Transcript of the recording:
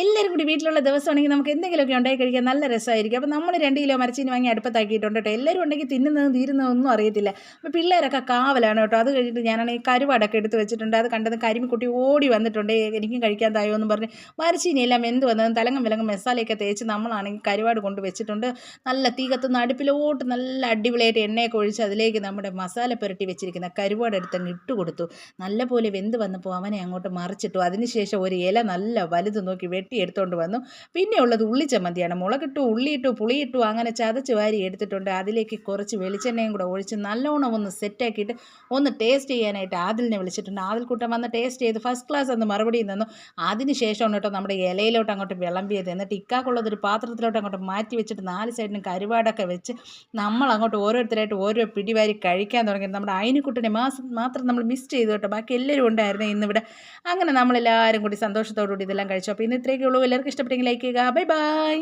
എല്ലാവരും കൂടി വീട്ടിലുള്ള ദിവസമാണെങ്കിൽ നമുക്ക് എന്തെങ്കിലുമൊക്കെ ഉണ്ടാക്കി കഴിക്കാൻ നല്ല രസമായിരിക്കും. അപ്പോൾ നമ്മൾ 2 കിലോ മരച്ചീനി വാങ്ങി അടുപ്പത്താക്കിയിട്ടുണ്ട് കേട്ടോ. എല്ലാവരും ഉണ്ടെങ്കിൽ തിന്നുന്നതും തീരുന്നതൊന്നും അറിയത്തില്ല. അപ്പോൾ പിള്ളേരൊക്കെ കാവലാണ് കേട്ടോ. അത് കഴിഞ്ഞിട്ട് ഞാനാണെങ്കിൽ കരുവാടൊക്കെ എടുത്ത് വെച്ചിട്ടുണ്ട്. അത് കണ്ടത് കരിമിക്കുട്ടി ഓടി വന്നിട്ടുണ്ട്. എനിക്കും കഴിക്കാൻ തായോ എന്ന് പറഞ്ഞ് മരച്ചീനിയെല്ലാം വെന്ത് വന്നതും തലങ്ങും വിലങ്ങും മസാലയൊക്കെ തേച്ച് നമ്മളാണെങ്കിൽ കരുവാട് കൊണ്ട് വെച്ചിട്ടുണ്ട്. നല്ല തീ കത്തുന്ന അടുപ്പിലോട്ട് നല്ല അടിപൊളിയായിട്ട് എണ്ണയൊക്കെ ഒഴിച്ച് അതിലേക്ക് നമ്മുടെ മസാല പുരട്ടി വെച്ചിരിക്കുന്ന കരുവാട് എടുത്തങ്ങ് ഇട്ട് കൊടുത്തു. നല്ലപോലെ വെന്ത് വന്നപ്പോൾ അവനെ അങ്ങോട്ട് മറിച്ചിട്ടു. അതിനുശേഷം ഒരു ഇല നല്ല വലുത് നോക്കി വെട്ടി എടുത്തുകൊണ്ട് വന്നു. പിന്നെ ഉള്ളത് ഉള്ളിച്ചമ്മന്തിയാണ്. മുളകിട്ടു, ഉള്ളിയിട്ടു, പുളിയിട്ടു, അങ്ങനെ ചതച്ച് വാരി എടുത്തിട്ടുണ്ട്. അതിലേക്ക് കുറച്ച് വെളിച്ചെണ്ണയും കൂടെ ഒഴിച്ച് നല്ലോണം ഒന്ന് സെറ്റാക്കിയിട്ട് ഒന്ന് ടേസ്റ്റ് ചെയ്യാനായിട്ട് ആദിലിനെ വിളിച്ചിട്ടുണ്ട്. ആദിൽക്കുട്ടൻ വന്ന് ടേസ്റ്റ് ചെയ്ത് ഫസ്റ്റ് ക്ലാസ് എന്ന് മറുപടിയും തന്നു. അതിന് ശേഷമാണ് കേട്ടോ നമ്മുടെ ഇലയിലോട്ട് അങ്ങോട്ട് വിളമ്പിയത്. എന്നിട്ട് ഇക്കാക്കുള്ളതൊരു പാത്രത്തിലോട്ട് അങ്ങോട്ട് മാറ്റി വെച്ചിട്ട് 4 സൈഡിനും കരുവാടൊക്കെ വെച്ച് നമ്മൾ അങ്ങോട്ട് ഓരോരുത്തരായിട്ട് ഓരോ പിടിവാരി കഴിക്കാൻ തുടങ്ങി. നമ്മുടെ അയിനുക്കുട്ടനെ മാത്രം നമ്മൾ മിസ് ചെയ്തു കേട്ടോ. ബാക്കി എല്ലാവരും ഉണ്ടായിരുന്നു ഇന്നിവിടെ. അങ്ങനെ നമ്മളെല്ലാവരും കൂടി സന്തോഷത്തോടുകൂടി ഇതെല്ലാം കഴിച്ചു. അപ്പോൾ ഇന്ന് ഇത്രയൊക്കെ ഉള്ളൂ. എല്ലാവർക്കും ഇഷ്ടപ്പെട്ടെങ്കിൽ ലൈക്ക് ചെയ്യുക. Bye bye.